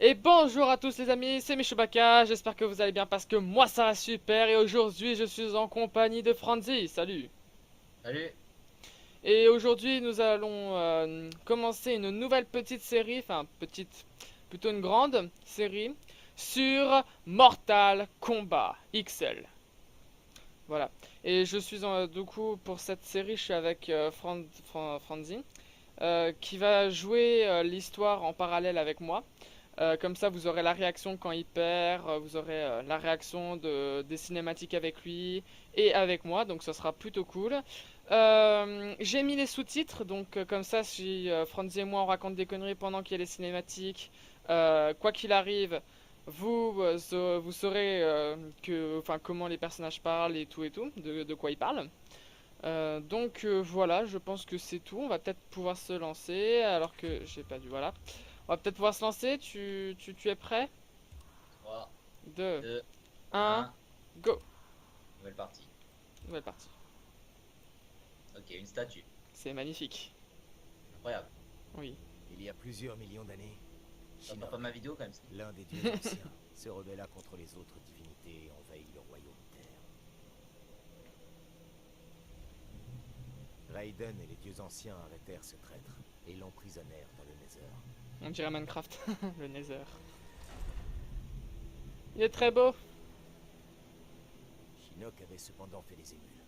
Et bonjour à tous les amis, c'est Michubaka, j'espère que vous allez bien parce que moi ça va super et aujourd'hui je suis en compagnie de Franzi, salut. Salut. Et aujourd'hui nous allons commencer une nouvelle petite série, enfin plutôt une grande série sur Mortal Kombat XL. Voilà, et je suis du coup pour cette série je suis avec Franzi qui va jouer l'histoire en parallèle avec moi. Comme ça vous aurez la réaction quand il perd, vous aurez la réaction des cinématiques avec lui et avec moi, donc ça sera plutôt cool. J'ai mis les sous-titres, donc comme ça si Franzi et moi on raconte des conneries pendant qu'il y a les cinématiques, quoi qu'il arrive, vous saurez comment les personnages parlent et tout, de quoi ils parlent. Voilà, je pense que c'est tout, on va peut-être pouvoir se lancer alors que j'ai pas dû, voilà. On va peut-être pouvoir se lancer, tu es prêt? 3, 2, 2, 1, 1, go! nouvelle partie. Nouvelle partie. Ok, une statue. C'est magnifique. Incroyable. Oui. Il y a plusieurs millions d'années, T'entends Shinnok, pas ma vidéo quand même ça. l'un des dieux anciens, se rebella contre les autres divinités et envahit le royaume terre. Raiden et les dieux anciens arrêtèrent ce traître et l'emprisonnèrent dans le Nether. On dirait Minecraft, le Nether. Il est très beau. Shinnok avait cependant fait des émules.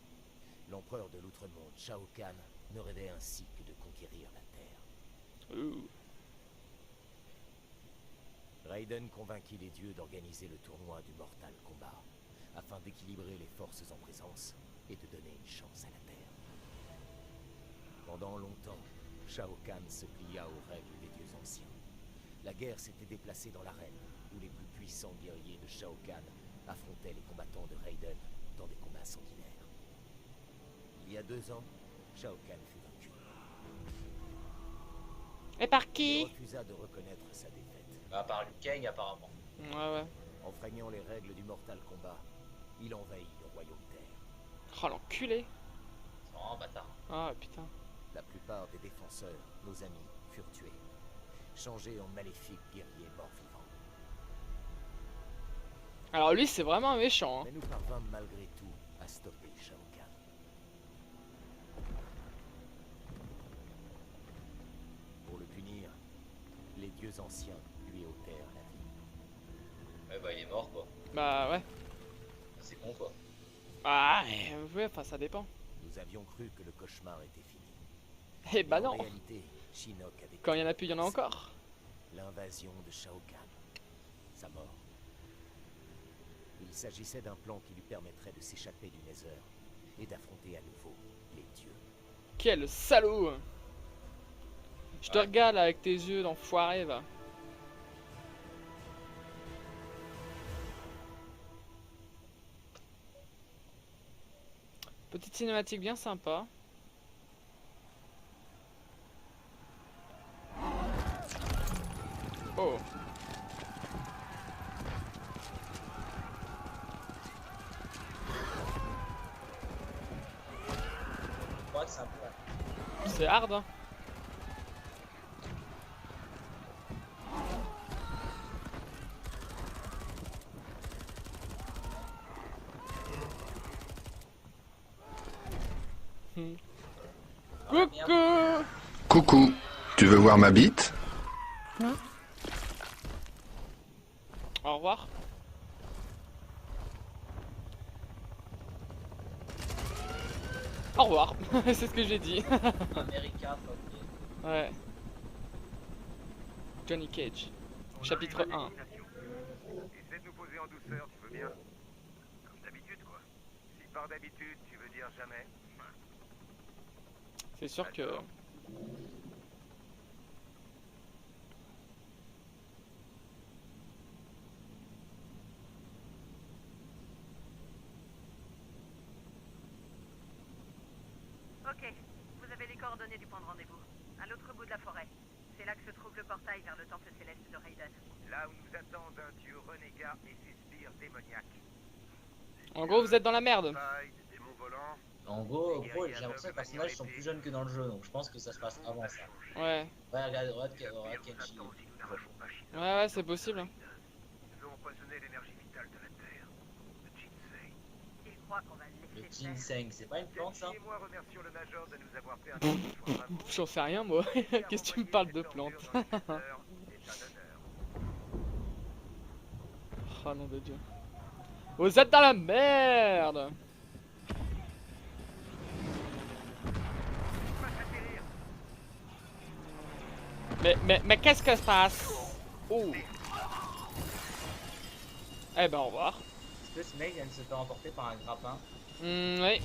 L'empereur de l'Outre-Monde, Shao Kahn, ne rêvait ainsi que de conquérir la terre. Ouh. Raiden convainquit les dieux d'organiser le tournoi du Mortal Kombat, afin d'équilibrer les forces en présence et de donner une chance à la Terre. Pendant longtemps, Shao Kahn se plia aux règles des dieux anciens. La guerre s'était déplacée dans l'arène, où les plus puissants guerriers de Shao Kahn affrontaient les combattants de Raiden dans des combats sanguinaires. Il y a 2 ans, Shao Kahn fut vaincu. Et par Il qui? refusa de reconnaître sa défaite. À part Liu Kang apparemment. Ouais. Enfreignant les règles du Mortal Kombat, il envahit le royaume terre. Oh l'enculé. C'est vraiment un bâtard. Ah putain. La plupart des défenseurs, nos amis, furent tués, changés en maléfiques guerriers morts-vivants. Alors lui c'est vraiment un méchant, hein. Mais nous parvînmes malgré tout à stopper Shao Kahn. Pour le punir, les dieux anciens lui ôtèrent la vie. Ouais bah il est mort quoi. Bah ouais. C'est con quoi. Ah ouais, enfin ça dépend. Nous avions cru que le cauchemar était fini. Eh bah Mais en non. réalité, Shinnok avait Quand il y en a plus, il y en a encore. l'invasion de Shao Kahn, sa mort. Il s'agissait d'un plan qui lui permettrait de s'échapper du Nether et d'affronter à nouveau les dieux. Quel salaud. Je te regarde là, avec tes yeux d'enfoiré, va. Petite cinématique bien sympa. Oh. Je crois que c'est un peu. C'est hard, hein. Coucou. Coucou, tu veux voir ma bite? Au revoir. Au revoir. C'est ce que j'ai dit. America, fuck Ouais. Johnny Cage. Chapitre 1. Essaie de nous poser en douceur, tu veux bien? Comme d'habitude, quoi. Si par d'habitude, tu veux dire jamais. C'est sûr que... D'accord. Ok, vous avez les coordonnées du point de rendez-vous. À l'autre bout de la forêt. C'est là que se trouve le portail vers le temple céleste de Raiden. Là où nous attendent un dieu renégat et ses sbires démoniaques. En gros, vous êtes dans la merde. Paille, des démons volants. En gros, j'ai l'impression que les personnages sont plus jeunes que dans le jeu, donc je pense que ça se passe avant ça. Ouais. Ouais, regarde Kenshi. Ouais, ouais, c'est possible. Hein. Ils ont empoisonné l'énergie vitale de la Terre. Le Jinsei. Il croit qu'on va le Le laisser faire. ginseng, c'est pas une plante ça? Kenshi et moi remercions le Major de nous avoir permis de nous joindre à vous. J'en sais rien, moi. Qu'est-ce que tu me parles de plantes? Oh nom de Dieu. Vous êtes dans la merde. Mais qu'est-ce que se passe? Oh. Eh ben au revoir. Est-ce que ce mec vient de se faire emporter par un grappin? Oui.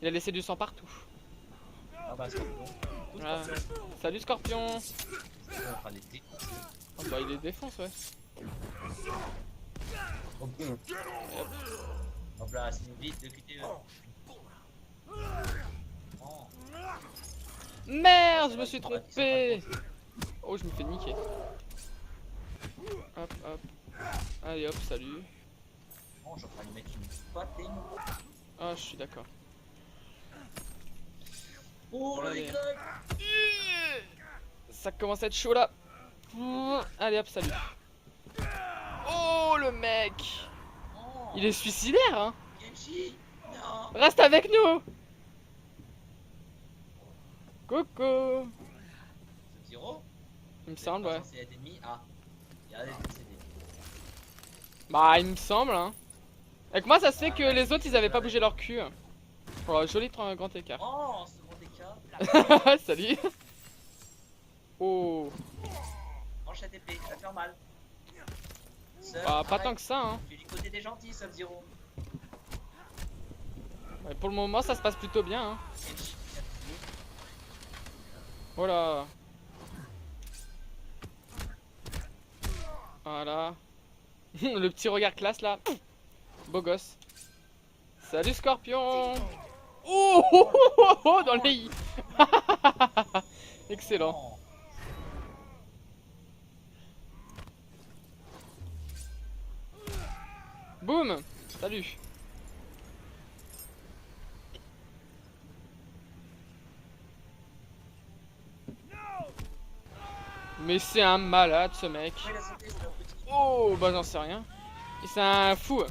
Il a laissé du sang partout. Ah bah c'est bon. Ah. Salut Scorpion. On fera des tics. Oh, bah il les défonce, ouais. Oh, boum. Hop là, c'est vite de QTE. Oh. Merde, je me suis trompé. Oh, je me fais niquer. Hop, hop. Allez hop, salut. Oh, je suis en train de mettre une patine. Ah, je suis d'accord. Oh le Allez. X. Ça commence à être chaud là. Allez hop, salut. Oh, le mec. Oh, Il est suicidaire, hein. Kenshi. Non. Reste avec nous. Coucou. Sub-Zero. Il me semble, ouais. C'est l'ennemi. Ah. Il y a des décédés. Bah, il me semble, hein. Avec moi, ça se fait que les autres, ils avaient pas bougé leur cul. Oh, joli grand écart. Oh, ce grand écart. Salut. Oh. Manche à TP, ça va faire mal. Sub, Bah, pas arrête. tant que ça, hein. Tu es du côté des gentils, Sub-Zero. Ouais, pour le moment, ça se passe plutôt bien, hein. Kenshi, Voilà. Voilà. Le petit regard classe là. Beau gosse. Salut Scorpion. Oh, oh, oh, oh, oh, dans les i. Excellent. Oh. Boum. Salut. Mais c'est un malade ce mec. Oh, il a sauté, c'est un petit. Oh bah j'en sais rien. C'est un fou.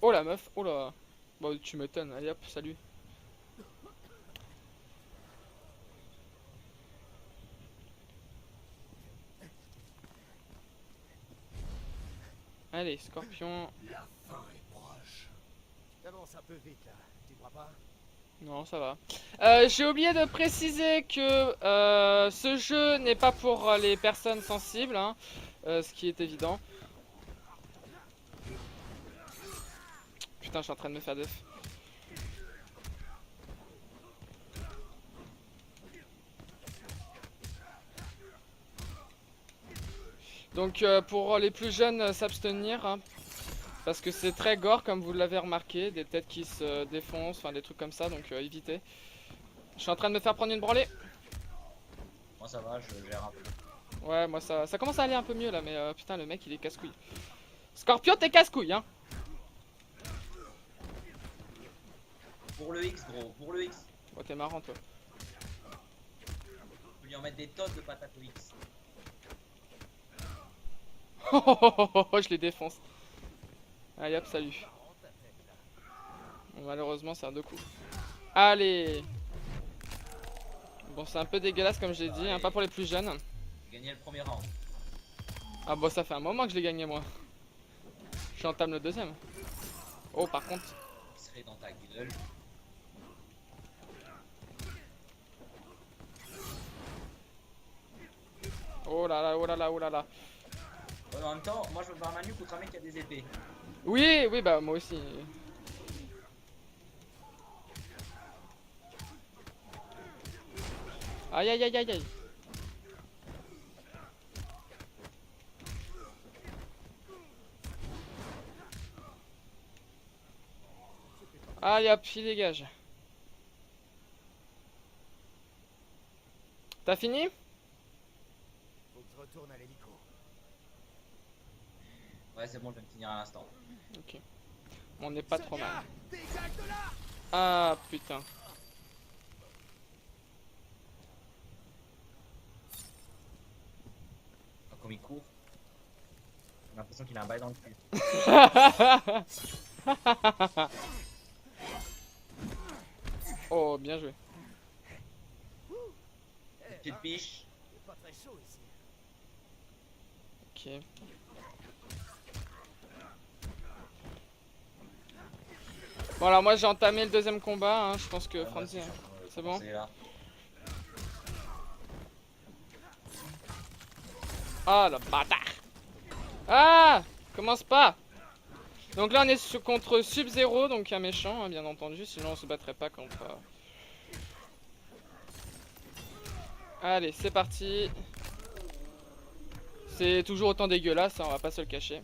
Oh la meuf, oh là. Bon tu m'étonnes, allez hop, salut. Allez, Scorpion. La fin est proche. T'avances un peu vite là, tu crois pas? Non, ça va. J'ai oublié de préciser que ce jeu n'est pas pour les personnes sensibles, hein, ce qui est évident. Putain, je suis en train de me faire def. Donc pour les plus jeunes, s'abstenir, hein, parce que c'est très gore comme vous l'avez remarqué, des têtes qui se défoncent, enfin des trucs comme ça, donc évitez. Je suis en train de me faire prendre une branlée. Moi ça va, je gère un peu. Ouais, moi ça commence à aller un peu mieux là, mais putain le mec il est casse-couille. Scorpion t'es casse-couille, hein. Pour le X gros, pour le X. Oh t'es marrant toi. On peut lui en mettre des tonnes de patates au X. Je les défonce. Allez hop, salut. Bon, malheureusement, c'est un deux coups. Allez. Bon, c'est un peu dégueulasse comme j'ai dit, hein, pas pour les plus jeunes. J'ai gagné le premier round. Ah bon, ça fait un moment que je l'ai gagné moi. J'entame le deuxième. Oh, par contre. Il serait dans ta gueule. Oh là là, oh là là, oh là là. Ouais, mais en même temps, moi je veux voir Manu contre un mec qui a des épées. Oui, oui, bah moi aussi. Aïe aïe aïe aïe aïe. Allez hop, il dégage. T'as fini? Faut que je retourne à l'hélico. Ouais, c'est bon, je vais me finir à l'instant. Ok. On n'est pas trop mal. Ah putain. Comme il court, j'ai l'impression qu'il a un bail dans le cul. Oh, bien joué. Petite piche. C'est pas très chaud ici. Ok. Bon alors moi j'ai entamé le deuxième combat, hein. Je pense que Franzi, hein. C'est bon. Là. Ah le bâtard. Ah, commence pas. Donc là on est contre Sub-Zero, donc un méchant, hein, bien entendu, sinon on se battrait pas contre... Allez, c'est parti. C'est toujours autant dégueulasse, hein, on va pas se le cacher.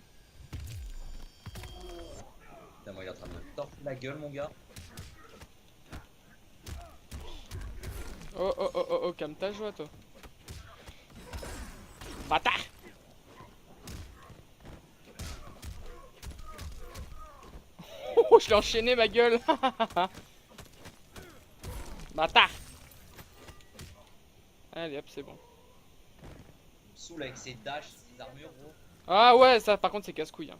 Putain, moi il est en train de me torcher la gueule, mon gars. Oh oh oh oh oh, calme ta joie toi. Bâtard. Oh, je l'ai enchaîné ma gueule. Bâtard. Allez hop, c'est bon. Il me saoule avec ses dashs, ses armures, gros. Ah ouais, ça par contre c'est casse-couille. Hein.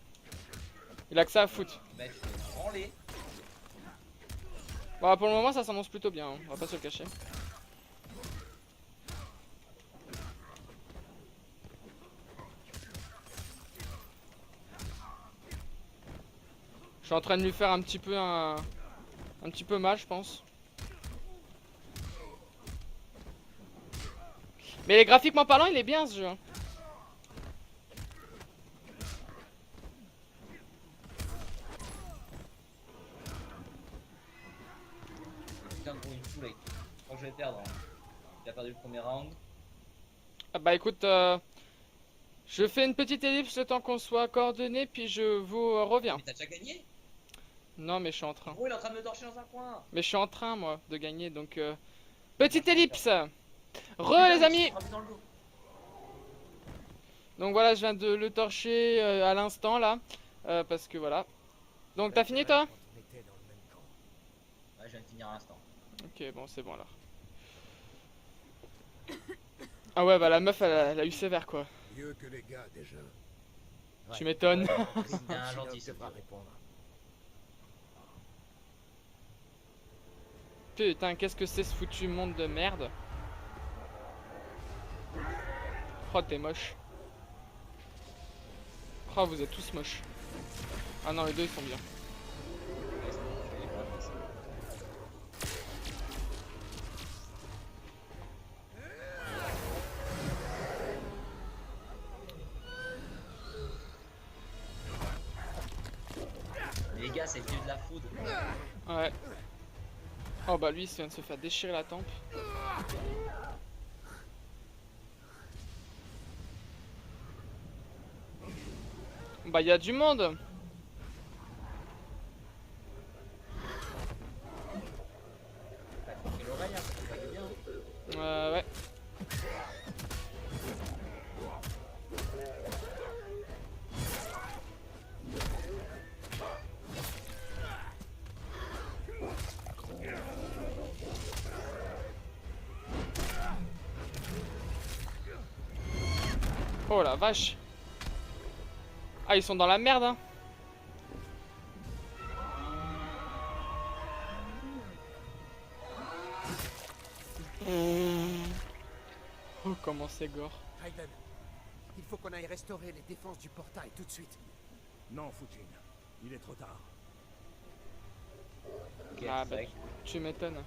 Il a que ça à foutre. Mec, je vais me branler. Bah pour le moment ça s'annonce plutôt bien, hein. On va pas se le cacher. Je suis en train de lui faire un petit peu mal je pense. Mais graphiquement parlant il est bien ce jeu. Hein. Putain, gros, il me saoule avec. Je crois que je vais perdre. Hein. Il a perdu le premier round. Ah bah écoute, je fais une petite ellipse le temps qu'on soit coordonné puis je vous reviens. Mais t'as déjà gagné? Non mais je suis en train. Gros, il est en train de me torcher dans un coin. Mais je suis en train moi de gagner donc petite ellipse. Putain, Les amis. il m'a frappé dans le dos. Donc voilà je viens de le torcher à l'instant là. Parce que voilà. Donc t'as fini toi? Quand on était dans le même camp. Ouais, je viens de finir à l'instant. Ok bon c'est bon alors. Ah ouais bah la meuf elle a eu sévère quoi. Mieux que les gars déjà. Tu m'étonnes. C'est un gentil, ce devra frère. répondre. Putain qu'est-ce que c'est ce foutu monde de merde. Oh t'es moche. Oh vous êtes tous moches. Ah non les deux ils sont bien. Mais les gars, c'est le dieu de la foudre. Ouais. Oh bah lui il vient de se faire déchirer la tempe. Bah y a du monde. T'as compris l'oreille, hein, ça fait bien. Ouais. Oh la vache. Ah ils sont dans la merde hein. Oh comment c'est gore. Raiden, il faut qu'on aille restaurer les défenses du portail tout de suite. Non, Fujin. Il est trop tard. Ok, Ah, c'est bah, vrai. tu m'étonnes.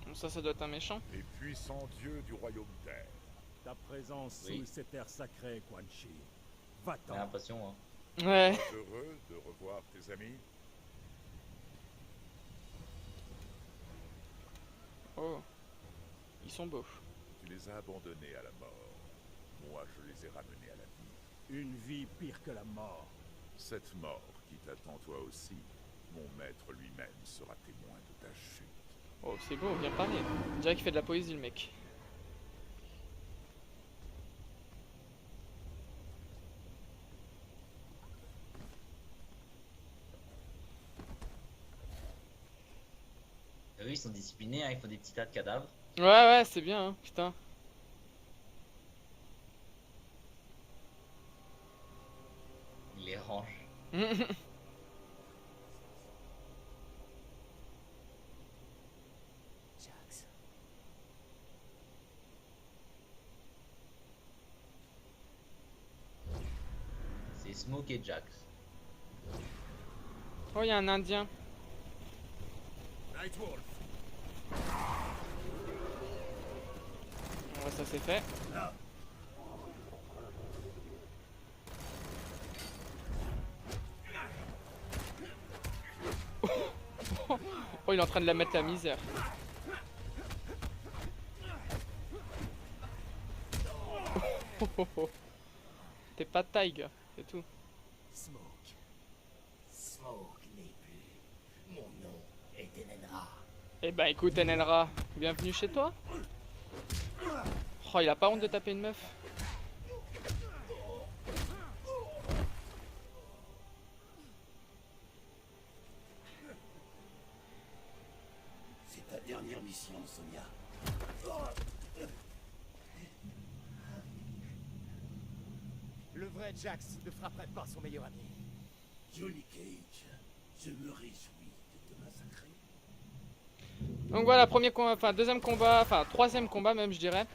Bon, ça doit être un méchant. Les puissants dieux du royaume terre. Ta présence Oui. sous ces terres sacrées, Quan Chi. J'ai Va-t'en. l'impression, hein. Ouais. Heureux de revoir tes amis. Oh. Ils sont beaux. Tu les as abandonnés à la mort. Moi, je les ai ramenés à la vie. Une vie pire que la mort. Cette mort qui t'attend toi aussi, mon maître lui-même sera témoin de ta chute. Oh, c'est beau, bien parlé. On dirait qu'il fait de la poésie, le mec. Eux, ils sont disciplinés, hein, ils font des petits tas de cadavres. Ouais, c'est bien, hein, putain. Ils les rangent. Jax. C'est Smoke et Jax. Oh, il y a un Indien. Nightwolf. Ouais, ça c'est fait. Oh, il est en train de la mettre la misère. T'es pas de taille, gars, c'est tout. Smoke. Smoke n'est plus. Mon nom est Enenra. Eh ben écoute, Enelra, bienvenue chez toi. Oh, il a pas honte de taper une meuf. C'est ta dernière mission, Sonia. Le vrai Jax ne frapperait pas son meilleur ami. Johnny Cage, je me réjouis de te massacrer. Donc voilà, premier combat, enfin deuxième combat, enfin troisième combat même je dirais.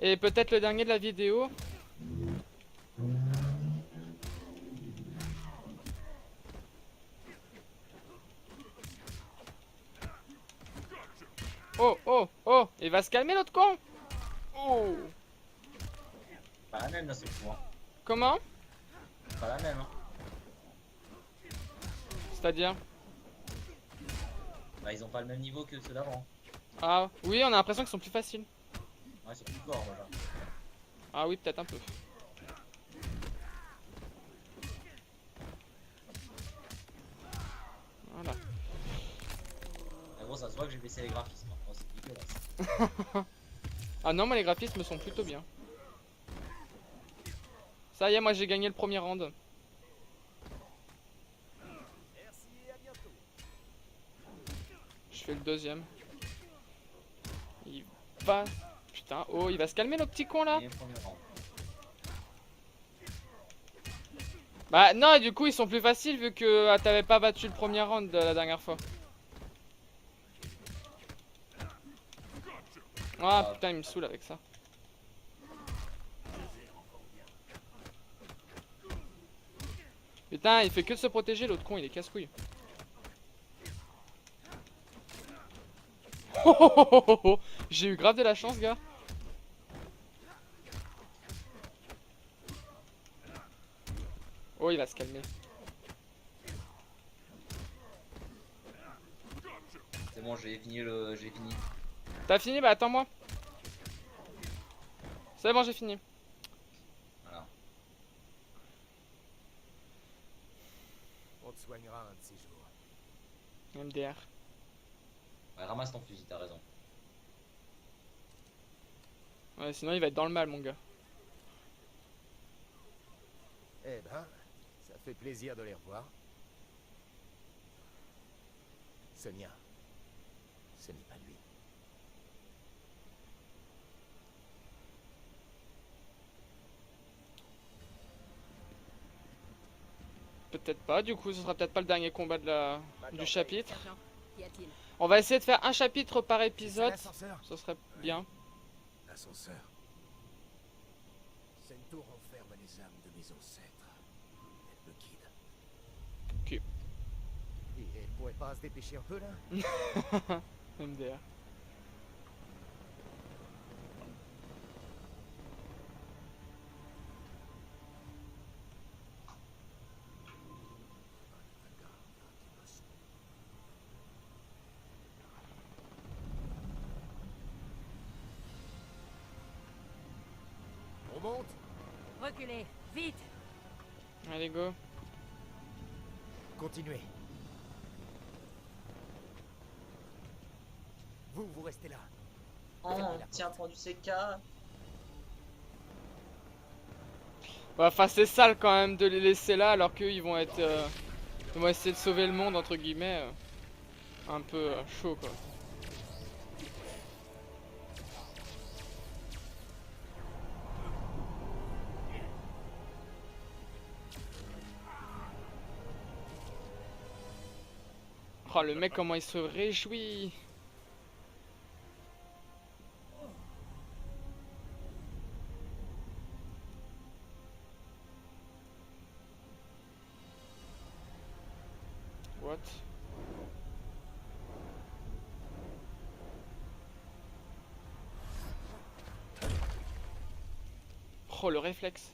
Et peut-être le dernier de la vidéo. Oh, il va se calmer l'autre con. Oh. Pas la même, là, c'est fou, hein. Comment? Pas la même, hein. C'est-à-dire? Bah, ils ont pas le même niveau que ceux d'avant. Ah oui, on a l'impression qu'ils sont plus faciles. Ouais, c'est plus fort, moi, genre. Ah oui, peut-être un peu. Voilà. En gros, ça se voit que j'ai baissé les graphismes. Oh, c'est dégueulasse. Ah non, moi les graphismes sont plutôt bien. Ça y est, moi j'ai gagné le premier round. Merci et à bientôt. Je fais le deuxième. Il va... Putain, oh, il va se calmer le petit con là. Et premier rang. Bah non, du coup ils sont plus faciles vu que t'avais pas battu le premier round la dernière fois. Ah putain, il me saoule avec ça. Putain, il fait que de se protéger, l'autre con, il est casse-couille. J'ai eu grave de la chance, gars. Oh, il va se calmer. C'est bon, j'ai fini le. J'ai fini. T'as fini? Bah attends-moi. C'est bon, j'ai fini. Voilà. On te soignera un de ces jours. MDR. Ouais, ramasse ton fusil, t'as raison. Ouais, sinon il va être dans le mal, mon gars. Eh ben, ça fait plaisir de les revoir. Sonia, ce n'est pas lui. Peut-être pas, du coup ce sera peut-être pas le dernier combat de du chapitre. Sergent, qu'y a-t-il? On va essayer de faire un chapitre par C'est épisode. l'ascenseur. Ce serait bien. L'ascenseur. Cette tour enferme les âmes de mes ancêtres. Elle me guide. Ok. Et elle pourrait pas se dépêcher un peu là? MDR. On monte? Reculez, vite! Allez, go. Continuez. Vous restez là. Oh, tiens, prends du CK. Ouais, enfin, c'est sale quand même de les laisser là alors qu'eux ils vont être. Ils vont essayer de sauver le monde, entre guillemets. Un peu chaud quoi. Oh, le mec, comment il se réjouit! What? Oh, le réflexe!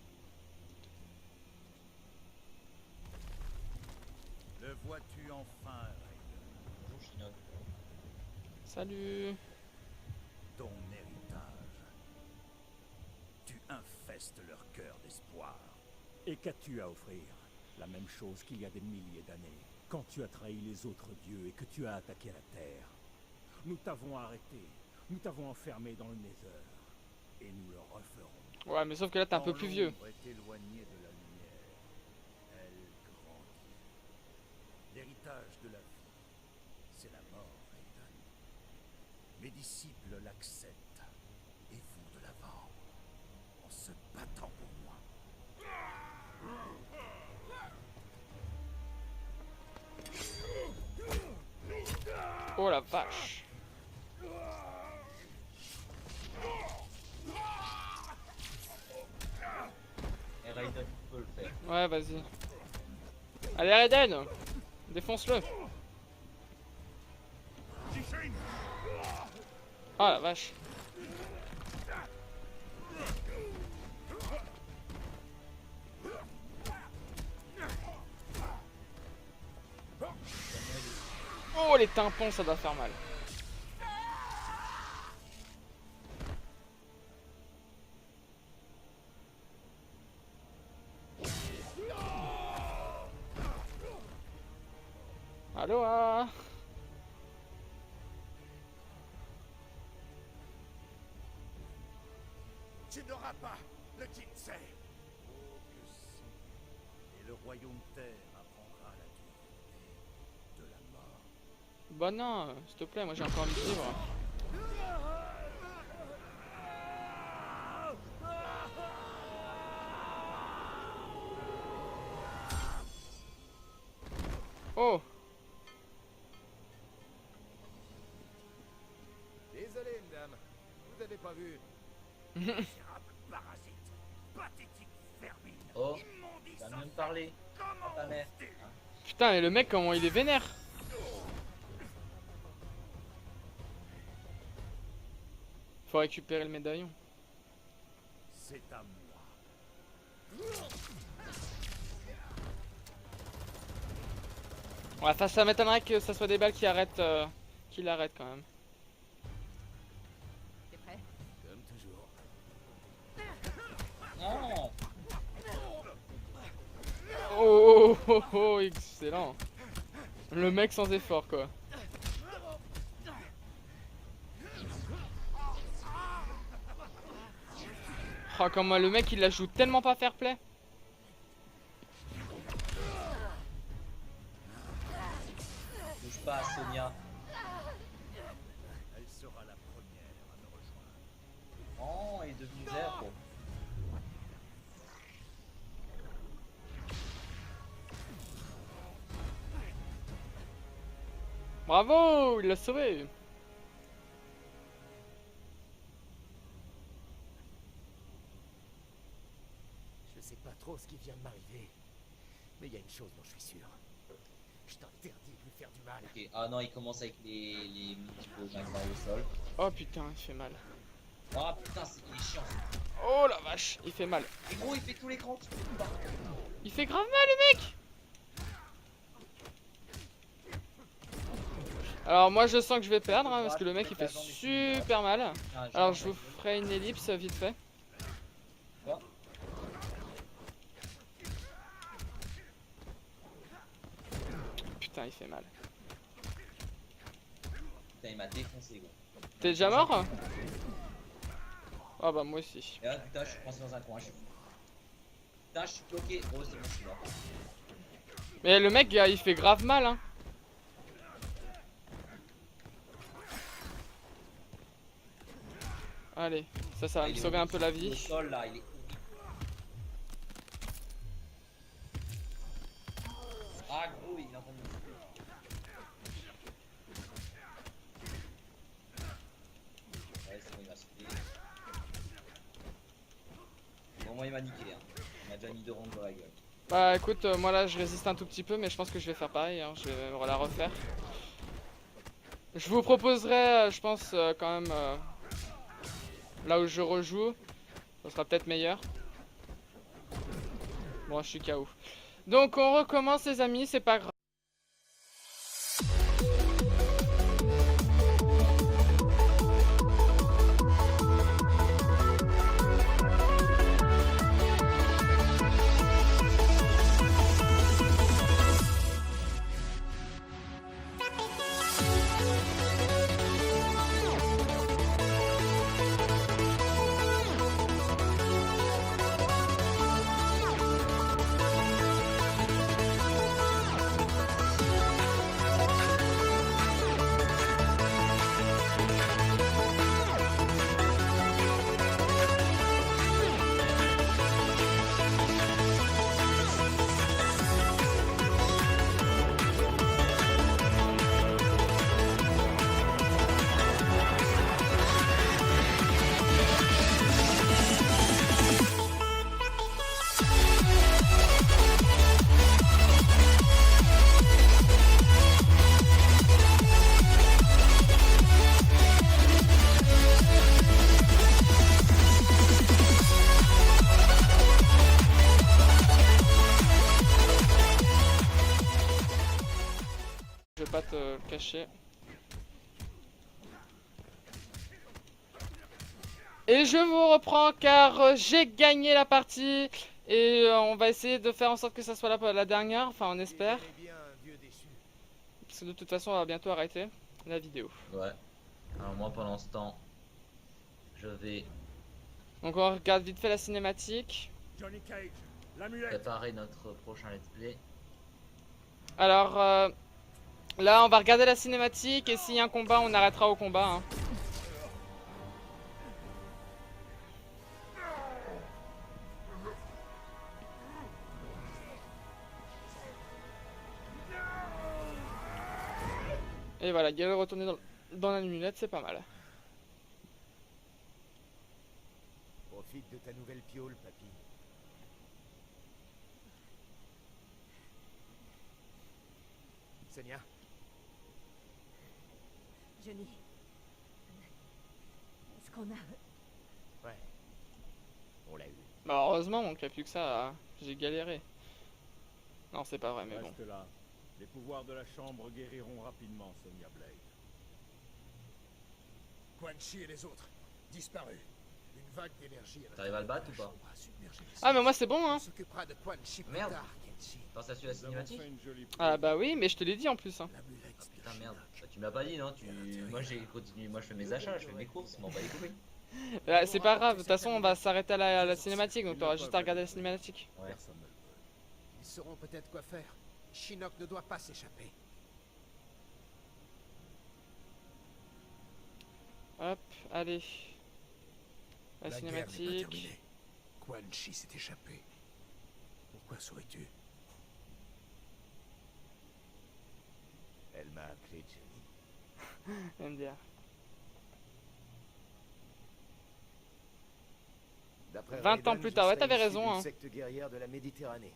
Le vois-tu enfin, Raiden? Bonjour, Shinnok. Salut! Ton héritage. Tu infestes leur cœur d'espoir. Et qu'as-tu à offrir? La même chose qu'il y a des milliers d'années, quand tu as trahi les autres dieux et que tu as attaqué la Terre. Nous t'avons arrêté, nous t'avons enfermé dans le Nether, et nous le referons. Ouais, mais sauf que là t'es un peu plus vieux. L'ombre est éloignée de la lumière. Elle grandit. L'héritage de la vie, c'est la mort, Raiden. Mes disciples l'acceptent et vont de l'avant en se battant pour moi. Oh la vache! Et Raiden peut le faire. Ouais, vas-y. Allez, Raiden! Défonce-le! Ah la vache! Oh, les tympans, ça doit faire mal. Aloha! Tu n'auras pas le Jinsei. Oh que si. Et le royaume terre apprendra la dureté de la mort. Bah non, s'il te plaît, moi j'ai encore envie de vivre. Oh! Désolé, madame. Vous avez pas vu. Misérable parasite. Pathétique vermine. Oh, Immondice. va même parler. Comment Ta mère. oses-tu? Putain, mais le mec, comment il est vénère! Faut récupérer le médaillon. C'est à moi. Ouais, enfin, ça m'étonnerait que ça soit des balles qui arrêtent, qui l'arrêtent quand même. T'es prêt? Comme toujours. Non. Oh, oh, oh, oh, excellent! Le mec sans effort, quoi. Oh, comment le mec il la joue tellement pas fair play. Bouge pas, Sonia. Elle sera la première à me rejoindre. Oh, il est devenu vert. Bon. Bravo, il l'a sauvé. ce qui vient de m'arriver. Mais il y a une chose dont je suis sûr. Je t'interdis de lui faire du mal. Ok, ah non, il commence avec les multiples mains au sol. Oh putain, il fait mal. Ah putain, il est chiant. Oh la vache, il fait mal. Et gros, il fait tout l'écran. Il fait grave mal le mec. Alors moi je sens que je vais perdre hein, parce que le mec il fait super mal. Alors je vous ferai une ellipse vite fait. Quoi? Putain il fait mal. Putain, il m'a défoncé gros. T'es déjà mort? Ah bah moi aussi. Et là putain, je suis coincé dans un coin. Putain, je suis bloqué. Oh, c'est bon, je suis mort. Mais le mec il fait grave mal hein. Allez, ça va me sauver un peu la vie. Le sol là, il est... Ah gros, il est en train de me couper. Ouais, c'est bon, il m'a sauvé. Bon, moi il m'a niqué hein. Il m'a déjà mis 2 rondes dans la gueule. Bah écoute, moi là je résiste un tout petit peu mais je pense que je vais faire pareil, hein. Je vais la refaire. Je vous proposerai, je pense quand même, là où je rejoue, ça sera peut-être meilleur. Bon je suis KO. Donc on recommence les amis, c'est pas grave. Je vais pas te le cacher. Et je vous reprends car j'ai gagné la partie. Et on va essayer de faire en sorte que ça soit la dernière. Enfin on espère. Parce que de toute façon on va bientôt arrêter la vidéo. Ouais. Alors moi pendant ce temps, je vais Donc on regarde vite fait la cinématique. Johnny Cage, l'amulette. préparer notre prochain let's play. Alors là on va regarder la cinématique. Et s'il y a un combat on arrêtera au combat hein. Et voilà, Gale retourné dans la lunette, c'est pas mal. Profite de ta nouvelle piole, papy. Sonia, Johnny. Est-ce qu'on a... ouais. On l'a eu. Bah heureusement, on a plus que ça, j'ai galéré. Non, c'est pas vrai, mais bon. Reste là. Les pouvoirs de la chambre guériront rapidement Sonia Blade. Quan Chi et les autres, disparus. Une vague d'énergie. T'arrives à le battre ou pas? Ah mais moi c'est bon hein. On s'occupera de Quan Chi plus Merde. tard, Kenshi. Attends, ça suit la Nous avons cinématique? fait une jolie Ah bah oui, mais je te l'ai dit en plus hein. L'amulette Ah, de putain merde. Shinnok. Bah, tu me l'as pas dit non? Moi j'ai continué, moi je fais mes achats, je fais mes courses, je m'en bats les couilles. C'est pas grave, de toute façon on va s'arrêter à la cinématique, donc t'auras juste à regarder la cinématique. Ouais. Personne ne le veut. Ils sauront peut-être quoi faire. Shinnok ne doit pas s'échapper. Hop, allez. La guerre n'est pas cinématique. terminée. Quan Chi s'est échappé. Pourquoi saurais-tu? Elle m'a appelé Johnny. MDR. D'après 20 ans Raiden, plus je tard, ouais, serais t'avais issu raison, d'une hein. secte guerrière de la Méditerranée.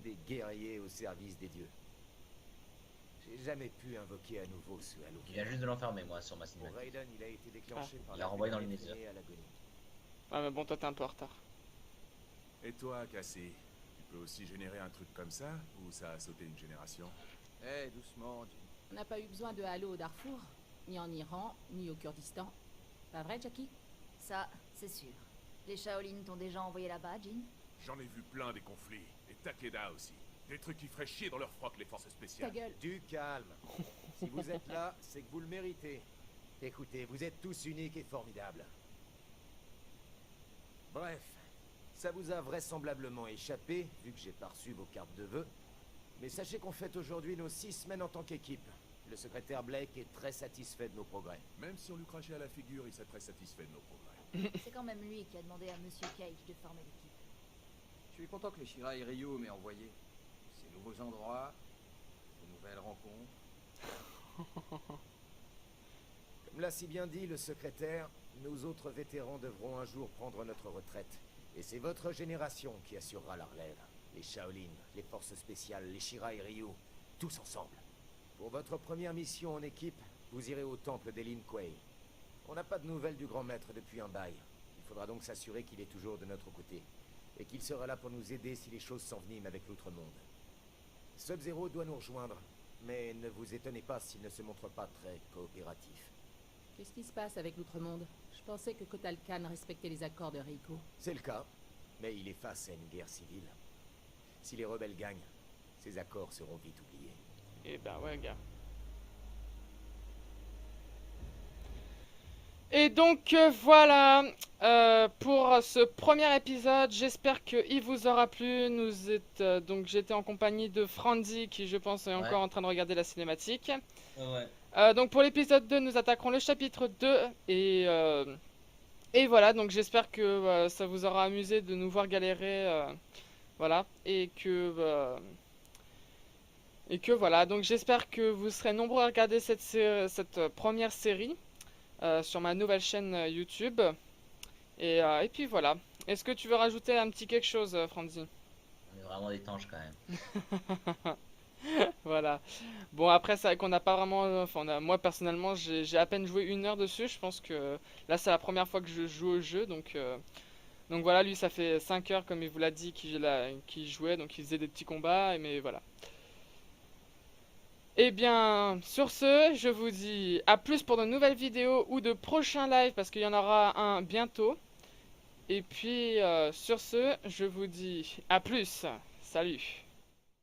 Des guerriers au service des dieux. J'ai jamais pu invoquer à nouveau ce Halo. Il vient juste de l'enfermer, moi, sur ma Pour cinématique. Raiden, il a été déclenché par Il l'a renvoyé dans le phénomène Nether. à l'agonie. Ouais, mais bon, toi, t'es un peu en retard. Et toi, Cassie, tu peux aussi générer un truc comme ça, ou ça a sauté une génération? Eh, doucement, Jin. On n'a pas eu besoin de Halo au Darfour, ni en Iran, ni au Kurdistan. Pas vrai, Jackie? Ça, c'est sûr. Les Shaolin t'ont déjà envoyé là-bas, Jin? J'en ai vu plein des conflits, et Takeda aussi. Des trucs qui feraient chier dans leur froc les forces Ta spéciales. gueule. Du calme. Si vous êtes là, c'est que vous le méritez. Écoutez, vous êtes tous uniques et formidables. Bref, ça vous a vraisemblablement échappé, vu que j'ai pas reçu vos cartes de vœux. Mais sachez qu'on fête aujourd'hui nos 6 semaines en tant qu'équipe. Le secrétaire Blake est très satisfait de nos progrès. Même si on lui crachait à la figure, il serait très satisfait de nos progrès. C'est quand même lui qui a demandé à Monsieur Cage de former l'équipe. Je suis content que les Shirai Ryu m'aient envoyé. Ces nouveaux endroits, ces nouvelles rencontres. Comme l'a si bien dit le secrétaire, nous autres vétérans devrons un jour prendre notre retraite. Et c'est votre génération qui assurera la relève. Les Shaolin, les forces spéciales, les Shirai Ryu, tous ensemble. Pour votre première mission en équipe, vous irez au temple des Lin Kuei. On n'a pas de nouvelles du grand maître depuis un bail. Il faudra donc s'assurer qu'il est toujours de notre côté. Et qu'il sera là pour nous aider si les choses s'enveniment avec l'outre-monde. Sub-Zero doit nous rejoindre, mais ne vous étonnez pas s'il ne se montre pas très coopératif. Qu'est-ce qui se passe avec l'outre-monde? Je pensais que Kotal Khan respectait les accords de Reiko. C'est le cas, mais il est face à une guerre civile. Si les rebelles gagnent, ces accords seront vite oubliés. Et ben ouais, gars. Et donc voilà pour ce premier épisode. J'espère qu'il vous aura plu. Nous êtes donc j'étais en compagnie de Franzi qui je pense est encore en train de regarder la cinématique. Ouais. Donc pour l'épisode 2, nous attaquerons le chapitre 2 et voilà. Donc j'espère que ça vous aura amusé de nous voir galérer, voilà, et que voilà. Donc j'espère que vous serez nombreux à regarder cette première série. Sur ma nouvelle chaîne YouTube. Et puis voilà. Est-ce que tu veux rajouter un petit quelque chose, Franzi? On est vraiment des tanges quand même. Voilà. Bon, après, c'est vrai qu'on n'a pas vraiment. Enfin, moi personnellement, j'ai à peine joué 1 heure dessus. Je pense que là, c'est la première fois que je joue au jeu. Donc voilà, lui, ça fait 5 heures, comme il vous l'a dit, qu'il jouait. Donc il faisait des petits combats. Mais voilà. Et bien, sur ce, je vous dis à plus pour de nouvelles vidéos ou de prochains lives parce qu'il y en aura un bientôt. Et puis, sur ce, je vous dis à plus. Salut.